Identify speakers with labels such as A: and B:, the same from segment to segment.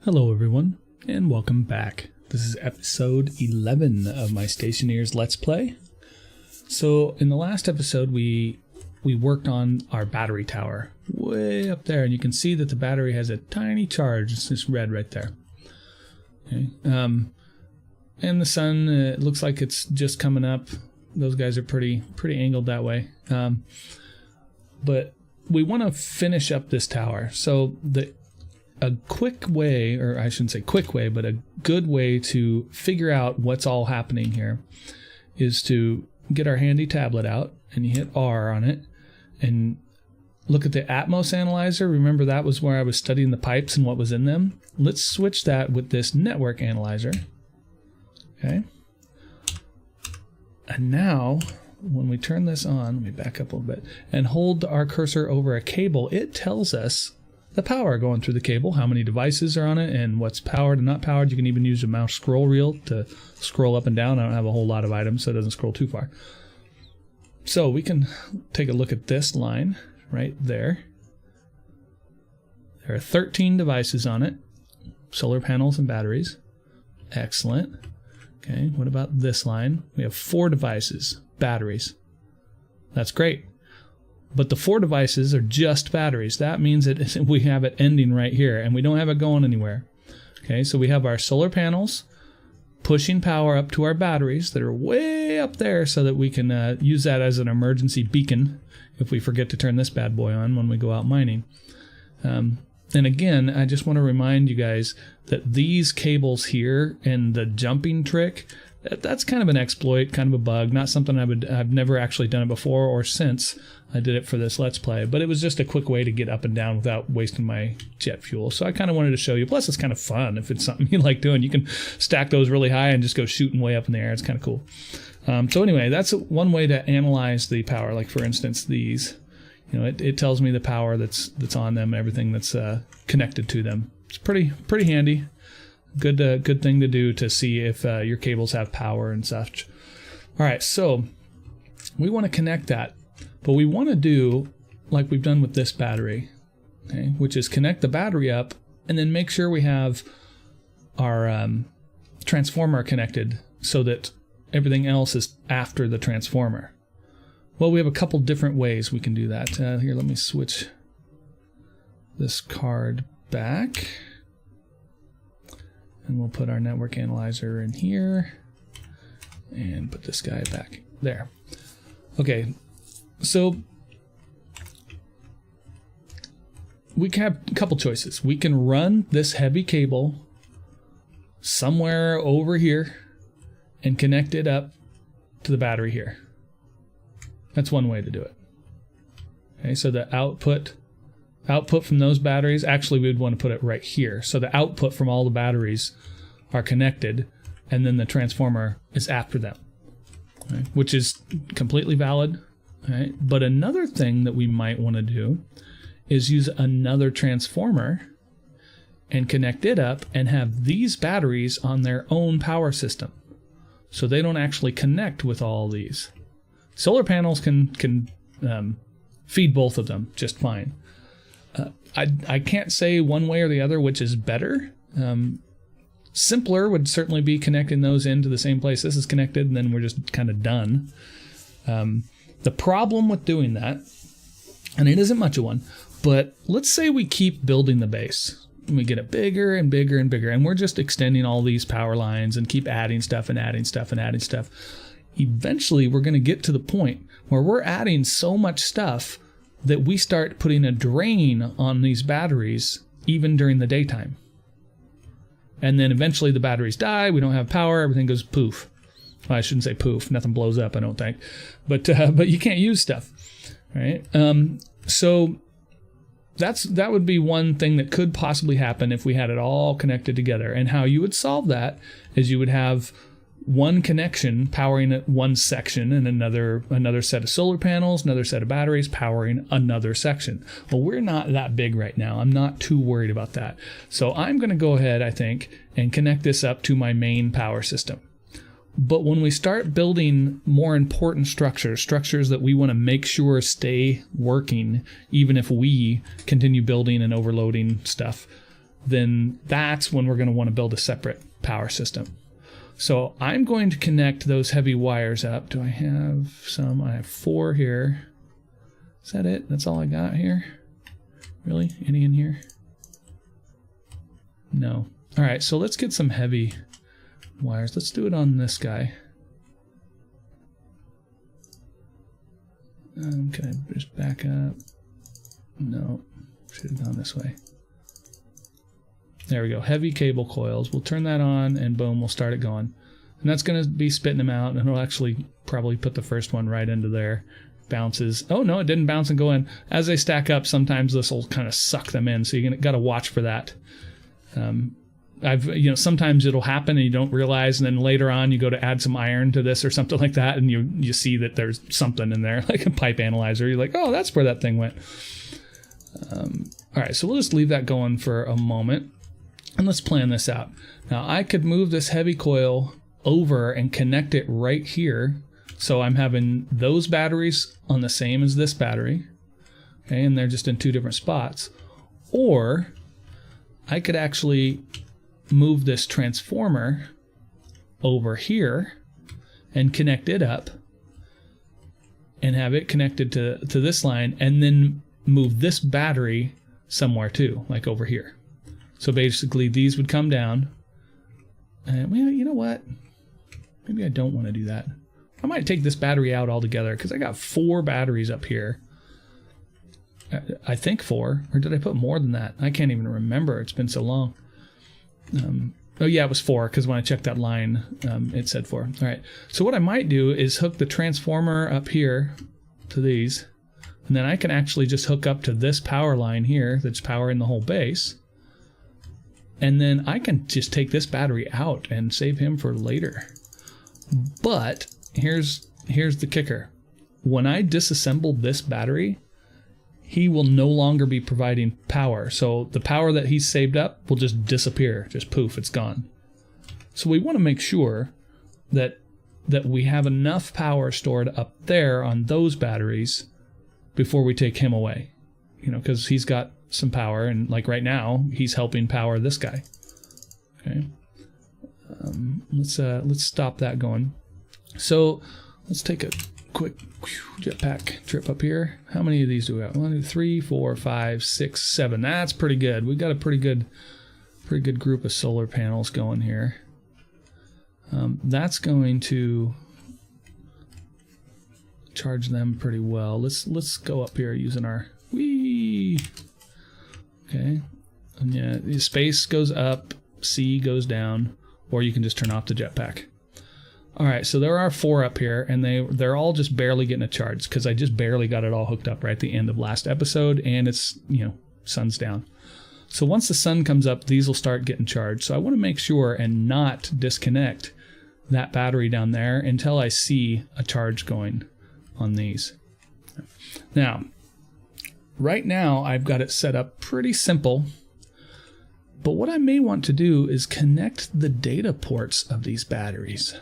A: Hello everyone, and welcome back. This is episode 11 of my Stationeers Let's Play. So in the last episode we worked on our battery tower way up there, and you can see that the battery has a tiny charge. It's just red right there. Okay. And the sun, it looks like it's just coming up. Those guys are pretty angled that way. But we want to finish up this tower. So a quick way, or I shouldn't say quick way, but a good way to figure out what's all happening here is to get our handy tablet out, and you hit R on it and look at the Atmos analyzer. Remember, that was where I was studying the pipes and what was in them. Let's switch that with this network analyzer. Okay. And now when we turn this on, let me back up a little bit and hold our cursor over a cable, it tells us the power going through the cable, how many devices are on it, and what's powered and not powered. You can even use a mouse scroll wheel to scroll up and down. I don't have a whole lot of items, so it doesn't scroll too far. So we can take a look at this line right there. There are 13 devices on it, solar panels and batteries. Excellent. Okay, what about this line? We have 4 devices, batteries. That's great. But the 4 devices are just batteries. That means that we have it ending right here, and we don't have it going anywhere. Okay, so we have our solar panels pushing power up to our batteries that are way up there so that we can use that as an emergency beacon if we forget to turn this bad boy on when we go out mining. And again, I just want to remind you guys that these cables here and the jumping trick, that's kind of an exploit, kind of a bug, not something I've never actually done it before or since I did it for this Let's Play, but it was just a quick way to get up and down without wasting my jet fuel. So I kind of wanted to show you. Plus, it's kind of fun if it's something you like doing. You can stack those really high and just go shooting way up in the air. It's kind of cool. So anyway, that's one way to analyze the power. Like for instance, these, you know, it tells me the power that's on them and everything that's connected to them. It's pretty handy. Good thing to do to see if your cables have power and such. All right, so we want to connect that, but we want to do like we've done with this battery, okay, which is connect the battery up and then make sure we have our transformer connected so that everything else is after the transformer. Well, we have a couple different ways we can do that. Here, let me switch this card back. And we'll put our network analyzer in here and put this guy back there. Okay, so we can have a couple choices. We can run this heavy cable somewhere over here and connect it up to the battery here. That's one way to do it. Okay, so the output from those batteries, actually we would want to put it right here. So the output from all the batteries are connected, and then the transformer is after them, okay, which is completely valid. Okay? But another thing that we might want to do is use another transformer and connect it up and have these batteries on their own power system. So they don't actually connect with all these. Solar panels can feed both of them just fine. I can't say one way or the other which is better. Simpler would certainly be connecting those into the same place this is connected, and then we're just kind of done. The problem with doing that, and it isn't much of one, but let's say we keep building the base. And we get it bigger and bigger and bigger, and we're just extending all these power lines and keep adding stuff and adding stuff and adding stuff. Eventually, we're going to get to the point where we're adding so much stuff that we start putting a drain on these batteries even during the daytime. And then eventually the batteries die, we don't have power, everything goes poof. Well, I shouldn't say poof, nothing blows up, I don't think. But you can't use stuff, right? So that would be one thing that could possibly happen if we had it all connected together. And how you would solve that is you would have one connection powering one section and another set of solar panels, another set of batteries powering another section. Well, we're not that big right now. I'm not too worried about that. So I'm going to go ahead, I think, and connect this up to my main power system. But when we start building more important structures that we want to make sure stay working, even if we continue building and overloading stuff, then that's when we're going to want to build a separate power system. So I'm going to connect those heavy wires up. Do I have some? I have 4 here. Is that it? That's all I got here? Really? Any in here? No. All right, so let's get some heavy wires. Let's do it on this guy. Can I just back up? No, should have gone this way. There we go, heavy cable coils. We'll turn that on and boom, we'll start it going. And that's gonna be spitting them out, and it'll actually probably put the first one right into there. Bounces. Oh no, it didn't bounce and go in. As they stack up, sometimes this will kind of suck them in, so you gotta watch for that. Sometimes it'll happen and you don't realize, and then later on you go to add some iron to this or something like that, and you see that there's something in there, like a pipe analyzer. You're like, oh, that's where that thing went. All right, so we'll just leave that going for a moment, and let's plan this out. Now, I could move this heavy coil over and connect it right here, so I'm having those batteries on the same as this battery, okay, and they're just in 2 different spots. Or I could actually move this transformer over here and connect it up and have it connected to this line, and then move this battery somewhere too, like over here. So basically these would come down, and well, you know what? Maybe I don't want to do that. I might take this battery out altogether because I got 4 batteries up here. I think 4, or did I put more than that? I can't even remember. It's been so long. Oh yeah, it was 4 because when I checked that line, it said 4. All right. So what I might do is hook the transformer up here to these, and then I can actually just hook up to this power line here that's powering the whole base, and then I can just take this battery out and save him for later. But here's the kicker. When I disassemble this battery, he will no longer be providing power. So the power that he's saved up will just disappear. Just poof, it's gone. So we want to make sure that we have enough power stored up there on those batteries before we take him away. You know, because he's got some power, and like right now, he's helping power this guy. Okay. Let's stop that going. So let's take a quick jetpack trip up here. How many of these do we have? 1, 2, 3, 4, 5, 6, 7. That's pretty good. We've got a pretty good group of solar panels going here. That's going to charge them pretty well. Let's go up here using our whee. Okay, and yeah, the space goes up, C goes down, or you can just turn off the jetpack. All right, so there are 4 up here, and they're all just barely getting a charge because I just barely got it all hooked up right at the end of last episode, and it's, sun's down. So once the sun comes up, these will start getting charged. So I want to make sure and not disconnect that battery down there until I see a charge going on these. Now, right now I've got it set up pretty simple, but what I may want to do is connect the data ports of these batteries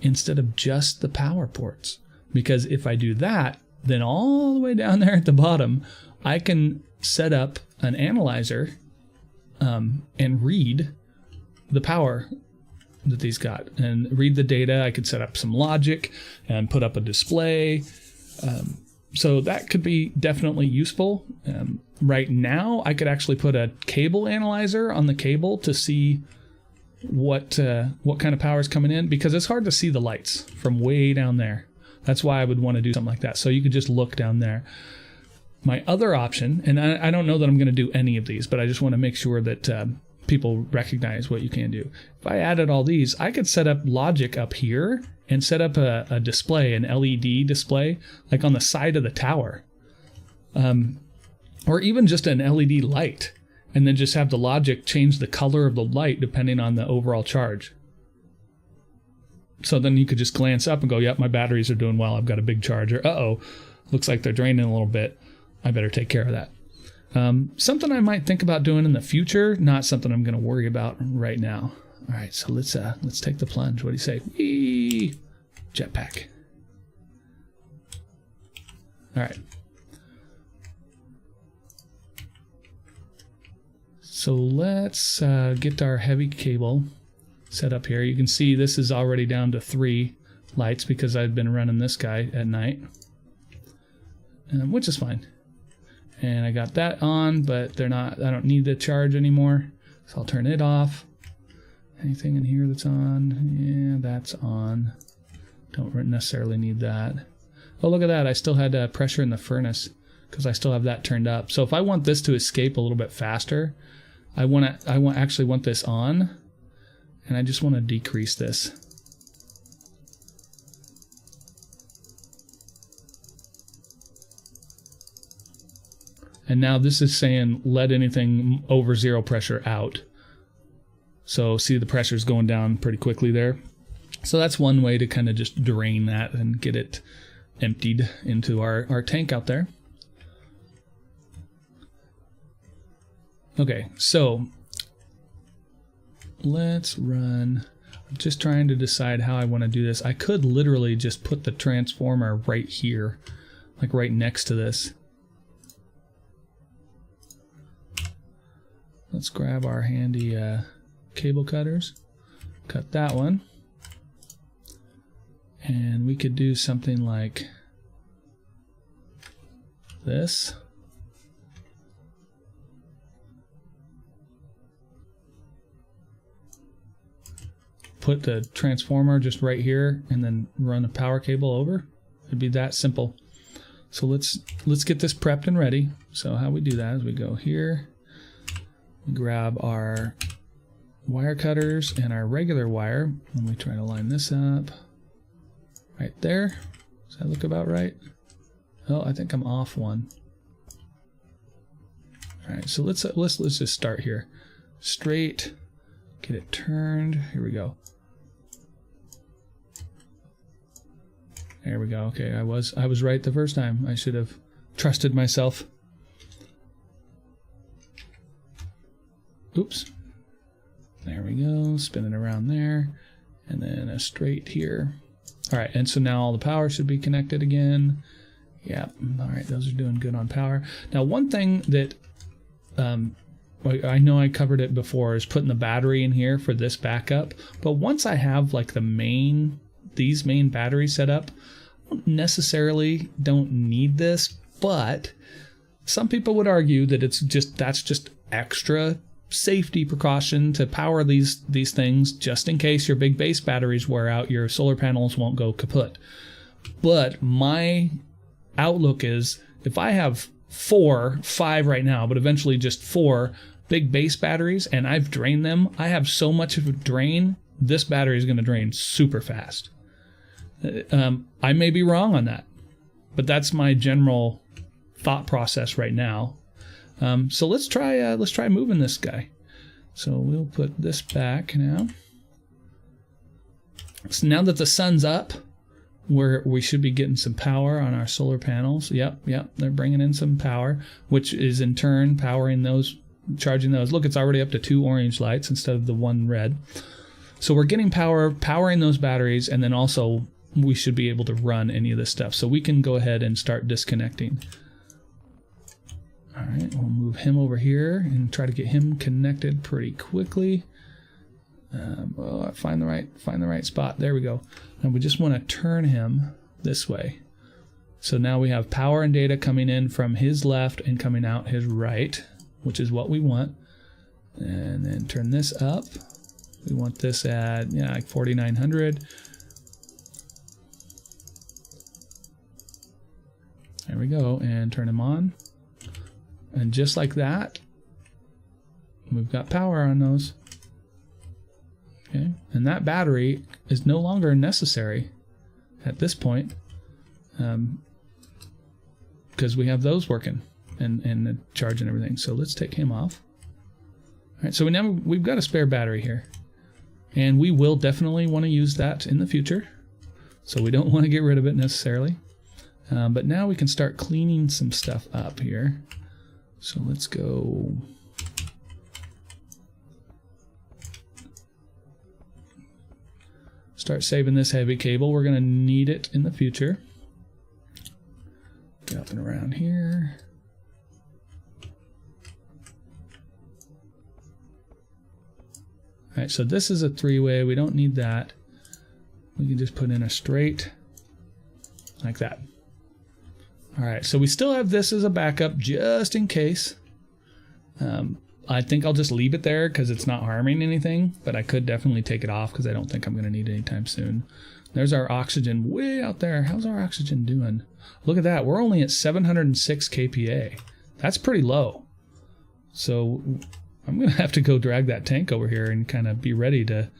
A: instead of just the power ports. Because if I do that, then all the way down there at the bottom, I can set up an analyzer and read the power that these got and read the data. I could set up some logic and put up a display. So that could be definitely useful. Right now, I could actually put a cable analyzer on the cable to see what kind of power is coming in, because it's hard to see the lights from way down there. That's why I would want to do something like that. So you could just look down there. My other option, and I don't know that I'm going to do any of these, but I just want to make sure that people recognize what you can do. If I added all these, I could set up logic up here and set up a display, an LED display, like on the side of the tower. Or even just an LED light, and then just have the logic change the color of the light depending on the overall charge. So then you could just glance up and go, yep, my batteries are doing well. I've got a big charger. Uh-oh, looks like they're draining a little bit. I better take care of that. Something I might think about doing in the future, not something I'm going to worry about right now. All right, so let's take the plunge. What do you say? Whee! Jetpack. All right. So let's get our heavy cable set up here. You can see this is already down to 3 lights because I've been running this guy at night, which is fine. And I got that on, but they're not. I don't need the charge anymore, so I'll turn it off. Anything in here that's on? Yeah, that's on. Don't necessarily need that. Oh, look at that! I still had pressure in the furnace because I still have that turned up. So if I want this to escape a little bit faster, I actually want this on, and I just want to decrease this. And now this is saying let anything over 0 pressure out. So see the pressure's going down pretty quickly there. So that's one way to kind of just drain that and get it emptied into our tank out there. Okay, so let's run. I'm just trying to decide how I want to do this. I could literally just put the transformer right here, like right next to this. Let's grab our handy cable cutters, cut that one, and we could do something like this. Put the transformer just right here and then run a power cable over. It'd be that simple. So let's get this prepped and ready. So how we do that is we go here, we grab our wire cutters and our regular wire, and we try to line this up right there. Does that look about right? Oh, I think I'm off one. All right, so let's just start here. Straight, get it turned. Here we go. There we go. Okay, I was right the first time. I should have trusted myself. Oops. There we go. Spin it around there, and then a straight here. All right, and so now all the power should be connected again. Yeah. All right, those are doing good on power. Now, one thing that I know I covered it before is putting the battery in here for this backup. But once I have like these main batteries set up, I don't need this. But some people would argue that that's just extra safety precaution to power these things, just in case your big base batteries wear out, your solar panels won't go kaput. But my outlook is, if I have 5 right now, but eventually just 4 big base batteries, and I've drained them, I have so much of a drain, this battery is going to drain super fast. I may be wrong on that, but that's my general thought process right now. So let's try moving this guy. So we'll put this back now. So now that the sun's up, we should be getting some power on our solar panels. Yep, they're bringing in some power, which is in turn powering those, charging those. Look, it's already up to 2 orange lights instead of the 1 red. So we're getting power, powering those batteries, and then also we should be able to run any of this stuff. So we can go ahead and start disconnecting. All right, we'll move him over here and try to get him connected pretty quickly. Find the right spot. There we go. And we just want to turn him this way. So now we have power and data coming in from his left and coming out his right, which is what we want. And then turn this up. We want this at like 4900. There we go, and turn him on. And just like that, we've got power on those. Okay, and that battery is no longer necessary at this point, because we have those working and the charge and everything. So let's take him off. All right, so we've got a spare battery here, and we will definitely want to use that in the future. So we don't want to get rid of it necessarily. But now we can start cleaning some stuff up here. So let's go. Start saving this heavy cable. We're going to need it in the future. Get up and around here. All right, so this is a three-way. We don't need that. We can just put in a straight like that. All right, so we still have this as a backup just in case. I think I'll just leave it there because it's not harming anything, but I could definitely take it off because I don't think I'm going to need it anytime soon. There's our oxygen way out there. How's our oxygen doing? Look at that. We're only at 706 kPa. That's pretty low. So I'm going to have to go drag that tank over here and kind of be ready to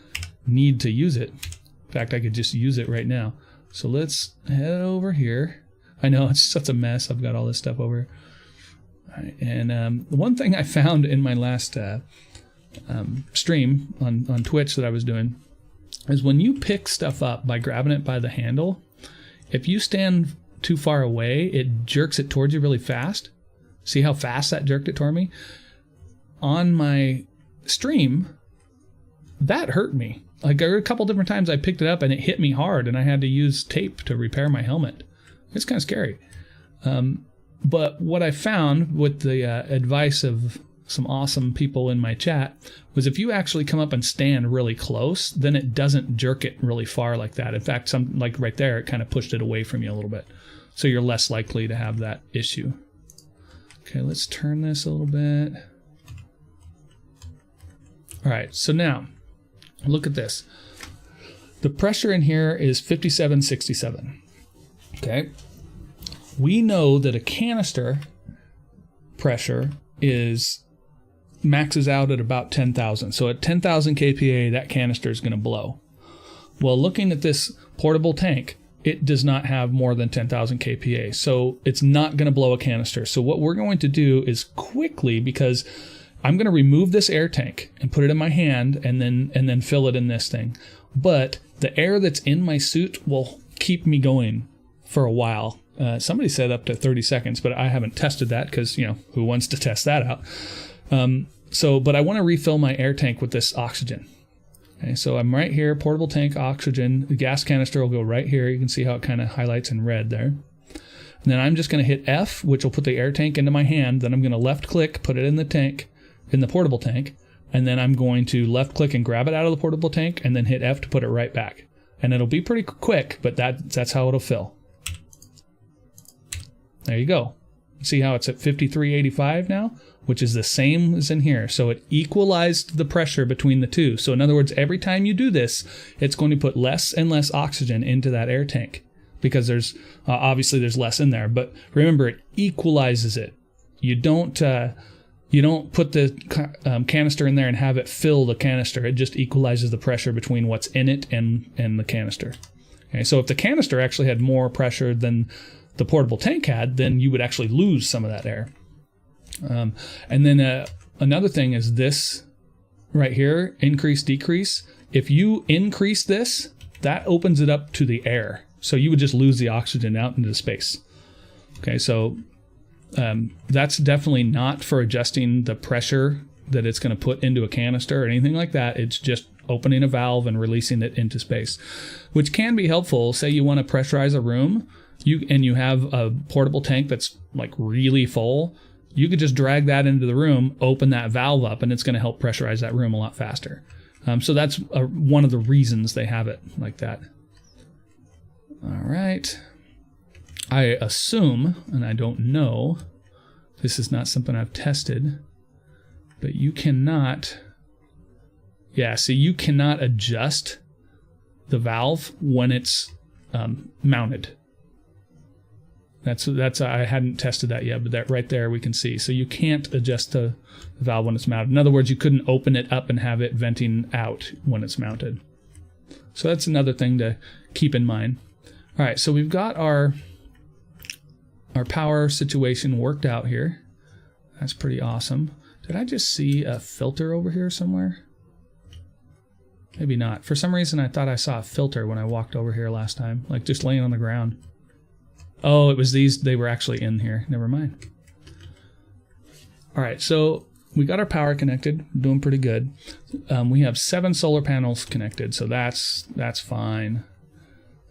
A: need to use it. In fact, I could just use it right now. So let's head over here. I know it's such a mess. I've got all this stuff over here. All right, and one thing I found in my last stream on Twitch that I was doing is when you pick stuff up by grabbing it by the handle, if you stand too far away, it jerks it towards you really fast. See how fast that jerked it toward me? On my stream, that hurt me. Like a couple different times I picked it up and it hit me hard and I had to use tape to repair my helmet. It's kind of scary. But what I found with the advice of some awesome people in my chat was if you actually come up and stand really close, then it doesn't jerk it really far like that. In fact, some like right there, it kind of pushed it away from you a little bit. So you're less likely to have that issue. Okay, let's turn this a little bit. All right, so now look at this. The pressure in here is 5767. Okay. We know that a canister pressure maxes out at about 10,000. So at 10,000 kPa, that canister is going to blow. Well, looking at this portable tank, it does not have more than 10,000 kPa. So it's not going to blow a canister. So what we're going to do is quickly, because I'm going to remove this air tank and put it in my hand and then fill it in this thing. But the air that's in my suit will keep me going for a while. Somebody said up to 30 seconds, but I haven't tested that because, you know, who wants to test that out? But I want to refill my air tank with this oxygen. Okay, so I'm right here, portable tank, oxygen. The gas canister will go right here. You can see how it kind of highlights in red there. And then I'm just going to hit F, which will put the air tank into my hand. Then I'm going to left click, put it in the tank, in the portable tank. And then I'm going to left click and grab it out of the portable tank and then hit F to put it right back. And it'll be pretty quick, but that's how it'll fill. There you go. See how it's at 5385 now, which is the same as in here. So it equalized the pressure between the two. So in other words, every time you do this, it's going to put less and less oxygen into that air tank because there's obviously there's less in there. But remember, it equalizes it. You don't put the canister in there and have it fill the canister. It just equalizes the pressure between what's in it and the canister. Okay, so if the canister actually had more pressure than the portable tank had, then you would actually lose some of that air. And then another thing is this right here, increase, decrease. If you increase this, that opens it up to the air. So you would just lose the oxygen out into space. Okay, so that's definitely not for adjusting the pressure that it's going to put into a canister or anything like that. It's just opening a valve and releasing it into space, which can be helpful. Say you want to pressurize a room, you have a portable tank that's like really full. You could just drag that into the room, open that valve up, and it's going to help pressurize that room a lot faster. So that's one of the reasons they have it like that. All right. I assume, and I don't know, this is not something I've tested, but you cannot, you cannot adjust the valve when it's mounted. That's I hadn't tested that yet, but that right there we can see. So you can't adjust the valve when it's mounted. In other words, you couldn't open it up and have it venting out when it's mounted. So that's another thing to keep in mind. All right, so we've got our power situation worked out here. That's pretty awesome. Did I just see a filter over here somewhere? Maybe not. For some reason, I thought I saw a filter when I walked over here last time, like just laying on the ground. Oh, it was these. They were actually in here. Never mind. All right, so we got our power connected. Doing pretty good. We have 7 solar panels connected, so that's fine.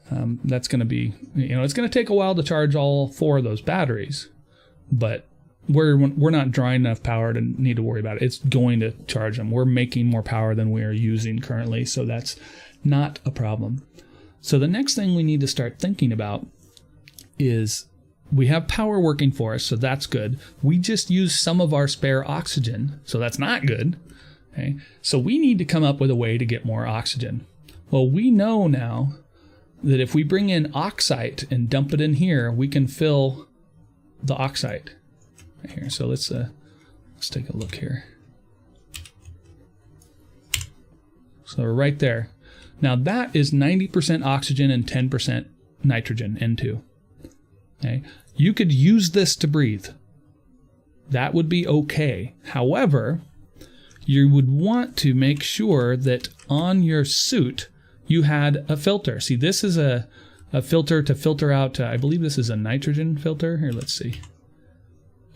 A: That's going to be, it's going to take a while to charge all 4 of those batteries, but we're not drawing enough power to need to worry about it. It's going to charge them. We're making more power than we are using currently, so that's not a problem. So the next thing we need to start thinking about is we have power working for us, so that's good. We just used some of our spare oxygen, so that's not good. Okay? So we need to come up with a way to get more oxygen. Well, we know now that if we bring in oxide and dump it in here, we can fill the oxide right here. So let's take a look here. So we're right there. Now that is 90% oxygen and 10% nitrogen, N2. Okay? You could use this to breathe. That would be okay. However, you would want to make sure that on your suit you had a filter. See, this is a filter to filter out, I believe this is a nitrogen filter. Here, let's see.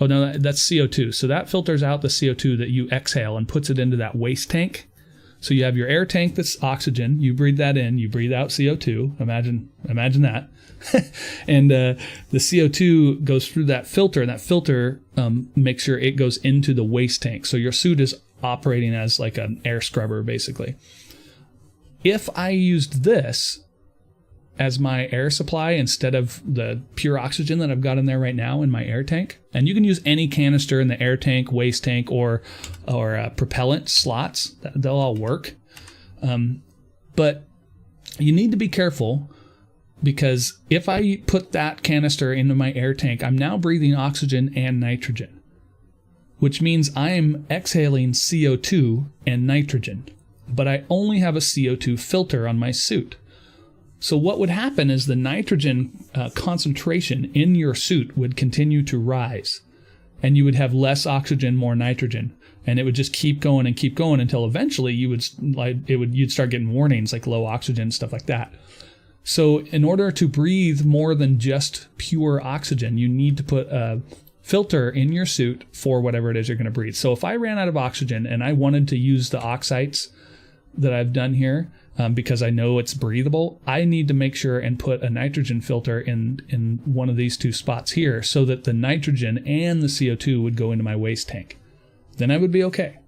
A: Oh no, that's CO2. So that filters out the CO2 that you exhale and puts it into that waste tank. So you have your air tank that's oxygen. You breathe that in. You breathe out CO2. Imagine that. And the CO2 goes through that filter, and that filter makes sure it goes into the waste tank. So your suit is operating as like an air scrubber, basically. If I used this as my air supply instead of the pure oxygen that I've got in there right now in my air tank, and you can use any canister in the air tank, waste tank, or propellant slots, they'll all work. But you need to be careful, because if I put that canister into my air tank, I'm now breathing oxygen and nitrogen, which means I'm exhaling CO2 and nitrogen, but I only have a CO2 filter on my suit. So what would happen is the nitrogen concentration in your suit would continue to rise, and you would have less oxygen, more nitrogen, and it would just keep going until eventually you'd start getting warnings like low oxygen, stuff like that. So in order to breathe more than just pure oxygen, you need to put a filter in your suit for whatever it is you're going to breathe. So if I ran out of oxygen and I wanted to use the oxides that I've done here, because I know it's breathable, I need to make sure and put a nitrogen filter in one of these two spots here, so that the nitrogen and the CO2 would go into my waste tank. Then I would be okay,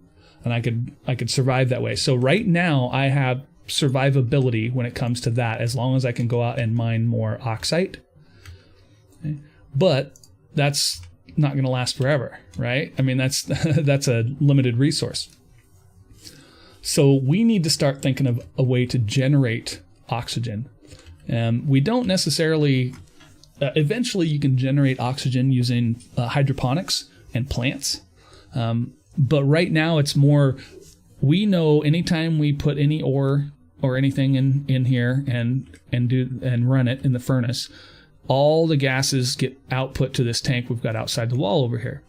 A: and I could survive that way. So right now I have survivability when it comes to that, as long as I can go out and mine more oxide. Okay? But that's not going to last forever, right? I mean, that's a limited resource. So we need to start thinking of a way to generate oxygen. We don't necessarily, eventually you can generate oxygen using hydroponics and plants. But right now it's more, we know anytime we put any ore or anything in here and run it in the furnace, all the gases get output to this tank we've got outside the wall over here.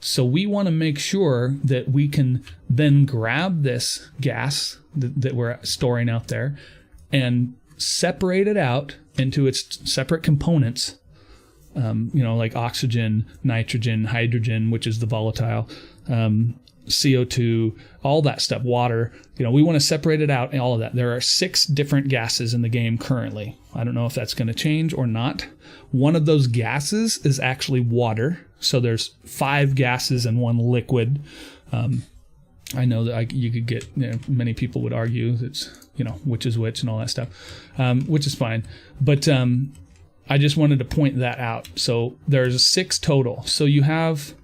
A: So we want to make sure that we can then grab this gas that we're storing out there and separate it out into its separate components, like oxygen, nitrogen, hydrogen, which is the volatile, CO2, all that stuff, water. We want to separate it out and all of that. There are 6 different gases in the game currently. I don't know if that's going to change or not. One of those gases is actually water. So there's 5 gases and 1 liquid. I know that you could get, many people would argue it's, which is which and all that stuff, which is fine. But I just wanted to point that out. So there's 6 total. So you have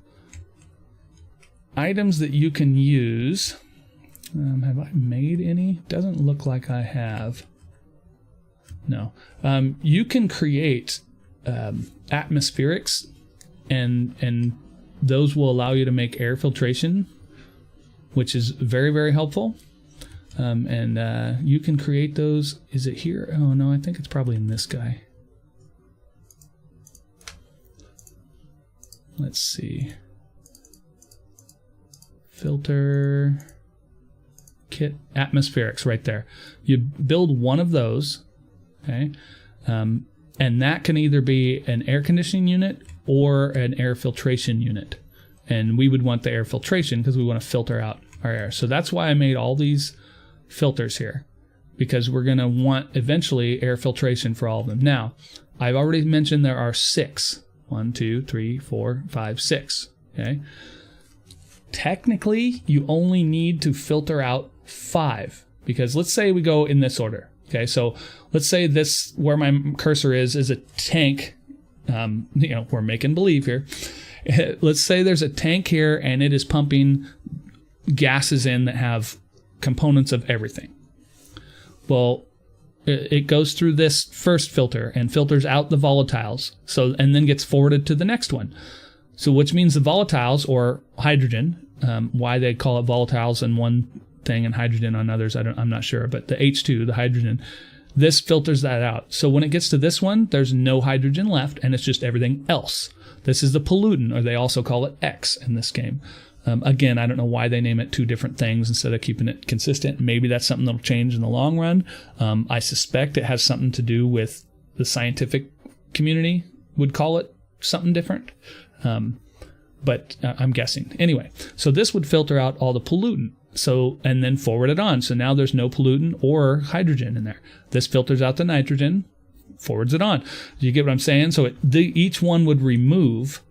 A: items that you can use. Have I made any? Doesn't look like I have. No. You can create atmospherics, and those will allow you to make air filtration, which is very, very helpful. And you can create those. Is it here? Oh no, I think it's probably in this guy. Let's see. Filter kit atmospherics right there. You build one of those, okay, and that can either be an air conditioning unit or an air filtration unit, and we would want the air filtration because we want to filter out our air. So that's why I made all these filters here, because we're going to want eventually air filtration for all of them. Now, I've already mentioned there are 6. 1, 2, 3, 4, 5, 6. Okay. Technically, you only need to filter out 5, because let's say we go in this order. Okay, so let's say this, where my cursor is a tank. We're making believe here. Let's say there's a tank here and it is pumping gases in that have components of everything. Well, it goes through this first filter and filters out the volatiles, and then gets forwarded to the next one. So which means the volatiles, or hydrogen, why they call it volatiles in one thing and hydrogen on others, I'm not sure, but the H2, the hydrogen, this filters that out. So when it gets to this one, there's no hydrogen left, and it's just everything else. This is the pollutant, or they also call it X in this game. Again, I don't know why they name it 2 different things instead of keeping it consistent. Maybe that's something that'll change in the long run. I suspect it has something to do with the scientific community would call it something different. But I'm guessing. Anyway, so this would filter out all the pollutant. And then forward it on. So now there's no pollutant or hydrogen in there. This filters out the nitrogen, forwards it on. Do you get what I'm saying? So each one would remove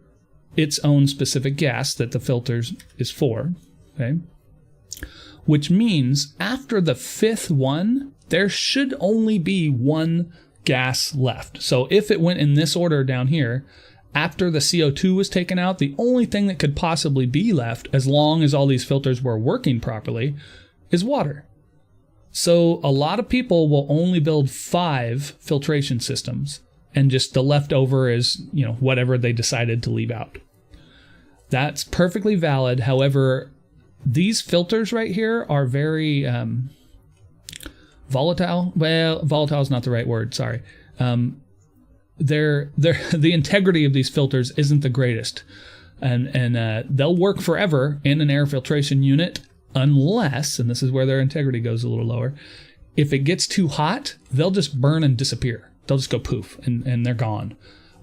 A: its own specific gas that the filters is for. Okay. Which means after the 5th one, there should only be 1 gas left. So if it went in this order down here, after the CO2 was taken out, the only thing that could possibly be left, as long as all these filters were working properly, is water. So a lot of people will only build 5 filtration systems, and just the leftover is, whatever they decided to leave out. That's perfectly valid. However, these filters right here are very volatile. Well, volatile is not the right word. Sorry. The integrity of these filters isn't the greatest, and they'll work forever in an air filtration unit unless, and this is where their integrity goes a little lower, if it gets too hot, they'll just burn and disappear. They'll just go poof and they're gone.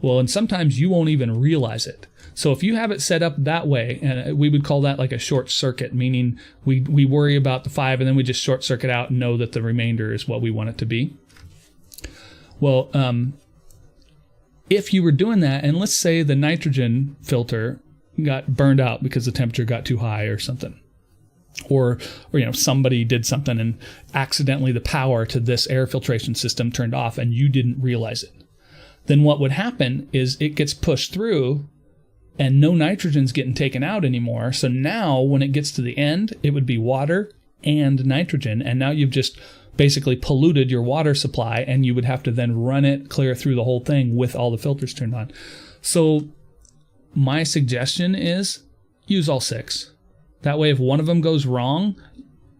A: Well, and sometimes you won't even realize it. So if you have it set up that way, and we would call that like a short circuit, meaning we worry about the 5 and then we just short circuit out and know that the remainder is what we want it to be. Well, if you were doing that, and let's say the nitrogen filter got burned out because the temperature got too high or something, or somebody did something and accidentally the power to this air filtration system turned off and you didn't realize it, then what would happen is it gets pushed through and no nitrogen's getting taken out anymore. So now when it gets to the end, it would be water and nitrogen, and now you've just basically polluted your water supply, and you would have to then run it clear through the whole thing with all the filters turned on. So my suggestion is use all 6. That way, if one of them goes wrong,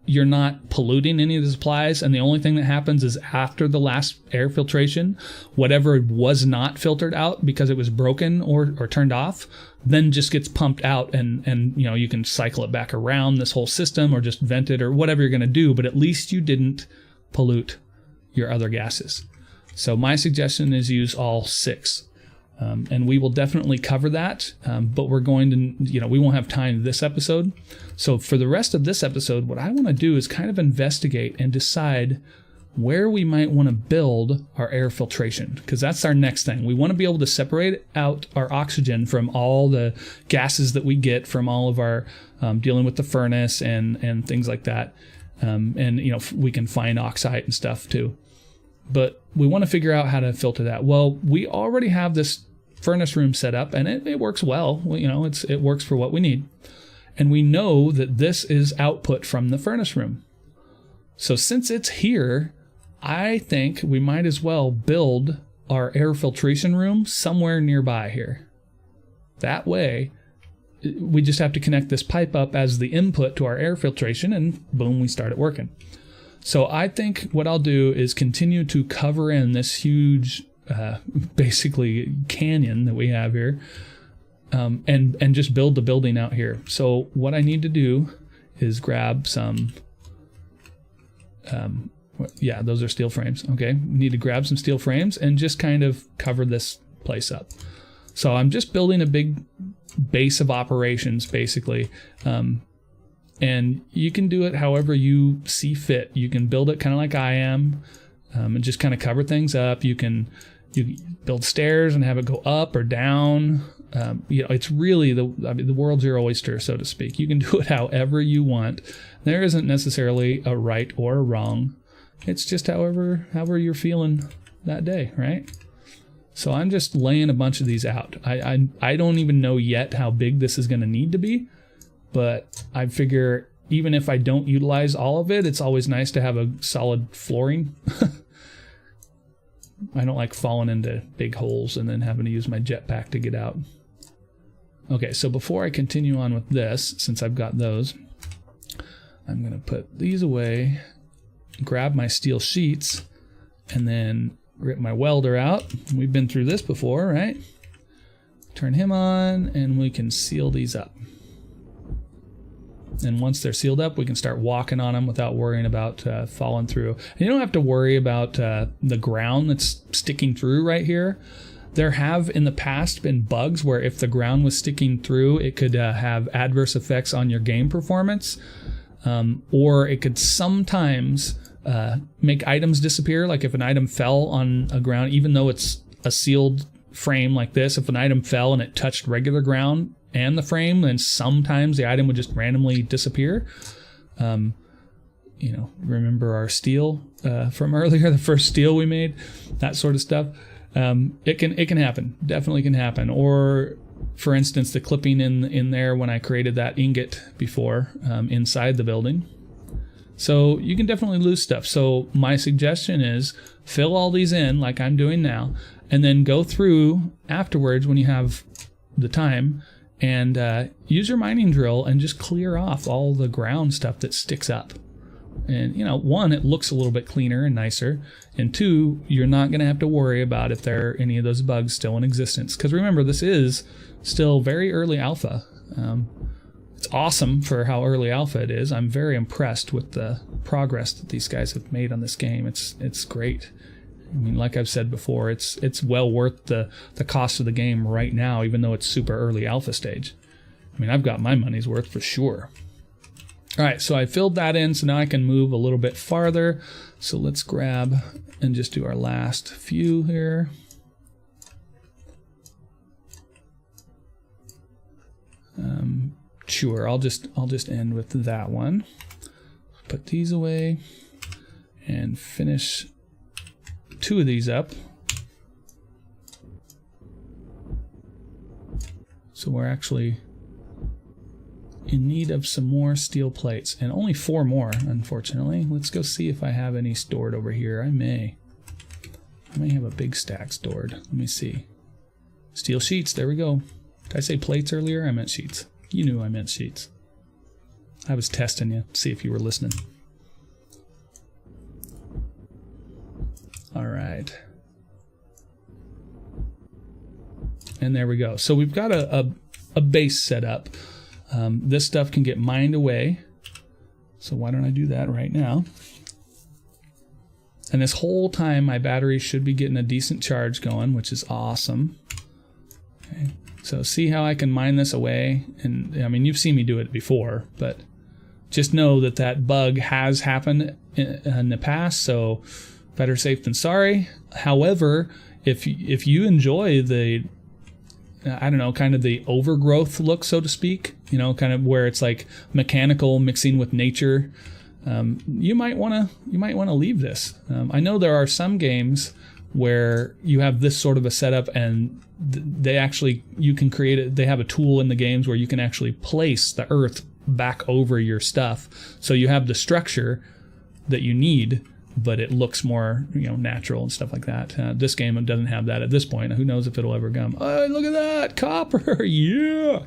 A: you're not polluting any of the supplies, and the only thing that happens is after the last air filtration, whatever was not filtered out because it was broken or turned off, then just gets pumped out, and you can cycle it back around this whole system or just vent it or whatever you're going to do, but at least you didn't pollute your other gases. So my suggestion is use all 6. And we will definitely cover that, but we're going to, we won't have time this episode. So for the rest of this episode, what I want to do is kind of investigate and decide where we might want to build our air filtration, because that's our next thing. We want to be able to separate out our oxygen from all the gases that we get from all of our dealing with the furnace and things like that. And we can find oxide and stuff too. But we want to figure out how to filter that. Well, we already have this furnace room set up, and it works well. It works for what we need. And we know that this is output from the furnace room. So since it's here, I think we might as well build our air filtration room somewhere nearby here. That way, we just have to connect this pipe up as the input to our air filtration, and boom, we start it working. So I think what I'll do is continue to cover in this huge, basically canyon that we have here, and just build the building out here. So what I need to do is grab some, those are steel frames. Okay, we need to grab some steel frames and just kind of cover this place up. So I'm just building a big base of operations, basically. And you can do it however you see fit. You can build it kind of like I am, and just kind of cover things up. You can You build stairs and have it go up or down. You know, it's really the world's your oyster, so to speak. You can do it however you want. There isn't necessarily a right or a wrong. It's just however you're feeling that day, right? So I'm just laying a bunch of these out. I don't even know yet how big this is going to need to be, but I figure even if I don't utilize all of it, it's always nice to have a solid flooring. I don't like falling into big holes and then having to use my jetpack to get out. Okay, so before I continue on with this, since I've got those, I'm going to put these away, grab my steel sheets, and then rip my welder out. We've been through this before, right? Turn him on, and we can seal these up. And once they're sealed up, we can start walking on them without worrying about falling through. And you don't have to worry about the ground that's sticking through right here. There have in the past been bugs where if the ground was sticking through, it could have adverse effects on your game performance. Or it could sometimes make items disappear. Like if an item fell on a ground, even though it's a sealed frame like this, if an item fell and it touched regular ground and the frame, then sometimes the item would just randomly disappear. You know, remember our steel from earlier, the first steel we made, that sort of stuff. It can happen, definitely can happen. Or for instance, the clipping in there when I created that ingot before inside the building. So you can definitely lose stuff. So my suggestion is fill all these in like I'm doing now, and then go through afterwards when you have the time and use your mining drill and just clear off all the ground stuff that sticks up. And, you know, one, it looks a little bit cleaner and nicer. And two, you're not going to have to worry about if there are any of those bugs still in existence. Because remember, this is still very early alpha. It's awesome for how early alpha it is. I'm very impressed with the progress that these guys have made on this game. It's great. I mean, like I've said before, it's well worth the cost of the game right now, even though it's super early alpha stage. I mean, I've got my money's worth for sure. All right, so I filled that in, so now I can move a little bit farther. So let's grab and just do our last few here. Sure, I'll just end with that one. Put these away and finish 2 of these up. So we're actually in need of some more steel plates, and only 4 more, unfortunately. Let's go see if I have any stored over here. I may have a big stack stored. Let me see. Steel sheets, there we go. Did I say plates earlier? I meant sheets. You knew I meant sheets. I was testing you, see if you were listening. All right. And there we go. So we've got a base set up. This stuff can get mined away. So why don't I do that right now? And this whole time my battery should be getting a decent charge going, which is awesome. Okay. So see how I can mine this away? And I mean, you've seen me do it before, but just know that that bug has happened in the past, so better safe than sorry. However, if you enjoy the, I don't know, kind of the overgrowth look, so to speak, you know, kind of where it's like mechanical mixing with nature, you might want to leave this. I know there are some games where you have this sort of a setup and they actually, you can create it. They have a tool in the games where you can actually place the earth back over your stuff. So you have the structure that you need, but it looks more, you know, natural and stuff like that. This game doesn't have that at this point. Who knows if it'll ever come. Oh, look at that, copper, yeah.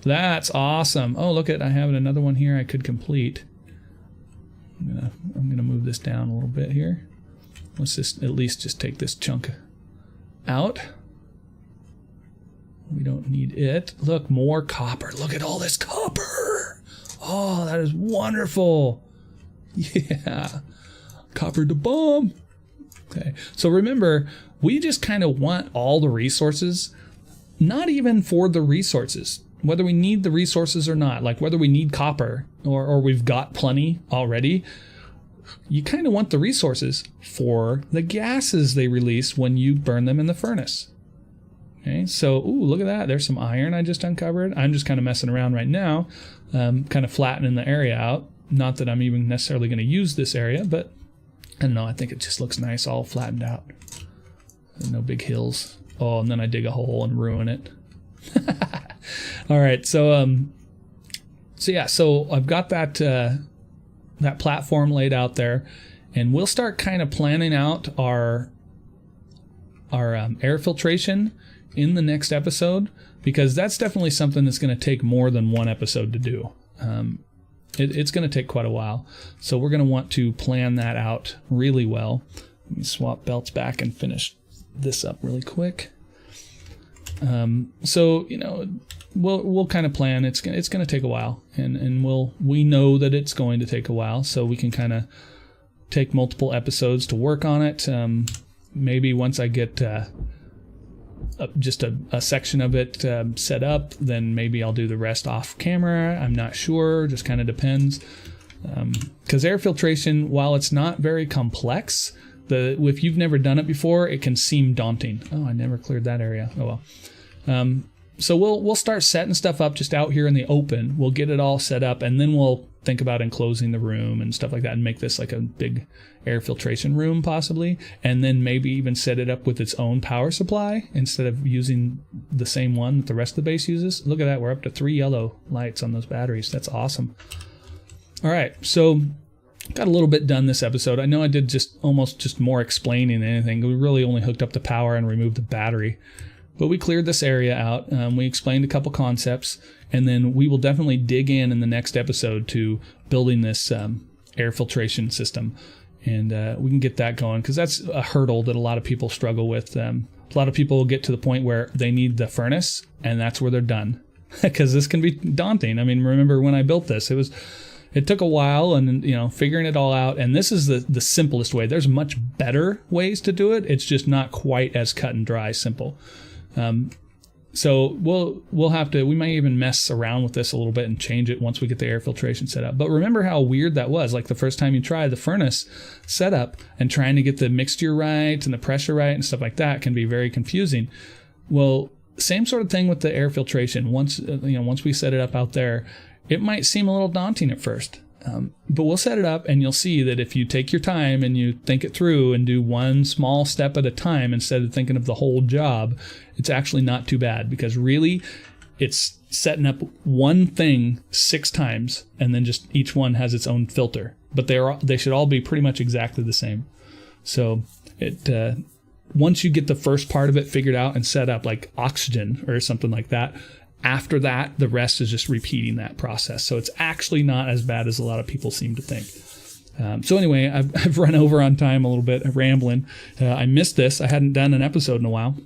A: That's awesome. Oh, look at, I have another one here I could complete. I'm gonna move this down a little bit here. Let's just at least just take this chunk out. We don't need it. Look, more copper. Look at all this copper. Oh, that is wonderful. Yeah. Copper to bomb. Okay. So remember, we just kind of want all the resources, not even for the resources, whether we need the resources or not, like whether we need copper or we've got plenty already. you kind of want the resources for the gases they release when you burn them in the furnace. Okay, so ooh, look at that. There's some iron I just uncovered. I'm just kind of messing around right now, kind of flattening the area out. Not that I'm even necessarily going to use this area, but I don't know. I think it just looks nice all flattened out. No big hills. Oh, and then I dig a hole and ruin it. All right, so yeah, so I've got that that platform laid out there, and we'll start kind of planning out our air filtration in the next episode, because that's definitely something that's going to take more than one episode to do. It's going to take quite a while, so we're going to want to plan that out really well. Let me swap belts back and finish this up really quick. So you know, we'll kind of plan. It's going to take a while, and we know that it's going to take a while, so we can kind of take multiple episodes to work on it. Maybe once I get just a section of it set up, then maybe I'll do the rest off camera. I'm not sure, just kind of depends. Because air filtration, while it's not very complex, if you've never done it before, it can seem daunting. Oh, I never cleared that area. Oh well. So we'll start setting stuff up just out here in the open. We'll get it all set up, and then we'll think about enclosing the room and stuff like that, and make this like a big air filtration room possibly, and then maybe even set it up with its own power supply instead of using the same one that the rest of the base uses. Look at that, we're up to 3 yellow lights on those batteries. That's awesome. All right, so got a little bit done this episode. I know I did almost just more explaining than anything. We really only hooked up the power and removed the battery. But we cleared this area out. We explained a couple concepts, and then we will definitely dig in the next episode to building this air filtration system. And we can get that going, because that's a hurdle that a lot of people struggle with. A lot of people get to the point where they need the furnace, and that's where they're done. Because this can be daunting. I mean, remember when I built this, it took a while, and figuring it all out. And this is the simplest way. There's much better ways to do it. It's just not quite as cut and dry simple. So we'll have to, we might even mess around with this a little bit and change it once we get the air filtration set up. But remember how weird that was, like the first time you try the furnace setup and trying to get the mixture right and the pressure right and stuff like that can be very confusing. Well, same sort of thing with the air filtration. Once we set it up out there, it might seem a little daunting at first. But we'll set it up, and you'll see that if you take your time and you think it through and do one small step at a time instead of thinking of the whole job, it's actually not too bad, because really it's setting up one thing 6 times, and then just each one has its own filter. But they should all be pretty much exactly the same. So once you get the first part of it figured out and set up, like oxygen or something like that, after that, the rest is just repeating that process. So it's actually not as bad as a lot of people seem to think. So anyway, I've run over on time a little bit, rambling. I missed this. I hadn't done an episode in a while.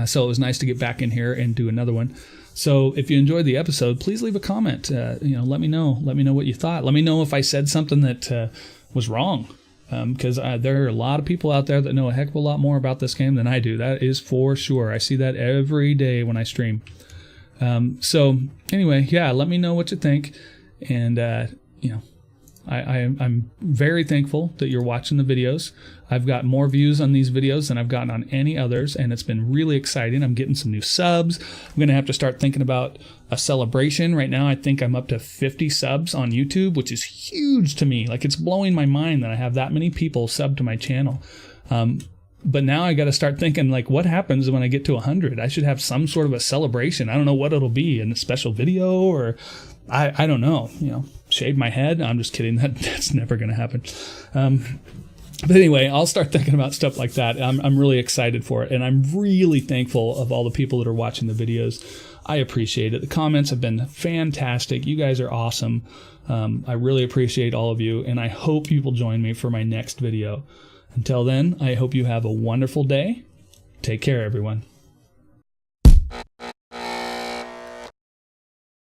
A: So it was nice to get back in here and do another one. So if you enjoyed the episode, please leave a comment. Let me know. Let me know what you thought. Let me know if I said something that was wrong. Because there are a lot of people out there that know a heck of a lot more about this game than I do. That is for sure. I see that every day when I stream. So anyway, yeah, let me know what you think. And, I'm very thankful that you're watching the videos. I've got more views on these videos than I've gotten on any others, and it's been really exciting. I'm getting some new subs. I'm going to have to start thinking about a celebration. Right now, I think I'm up to 50 subs on YouTube, which is huge to me. Like, it's blowing my mind that I have that many people sub to my channel. But now I got to start thinking, like, what happens when I get to 100? I should have some sort of a celebration. I don't know what it'll be, in a special video, or I don't know, shave my head. I'm just kidding. That's never going to happen. But anyway, I'll start thinking about stuff like that. I'm really excited for it, and I'm really thankful of all the people that are watching the videos. I appreciate it. The comments have been fantastic. You guys are awesome. I really appreciate all of you, and I hope you will join me for my next video. Until then, I hope you have a wonderful day. Take care, everyone.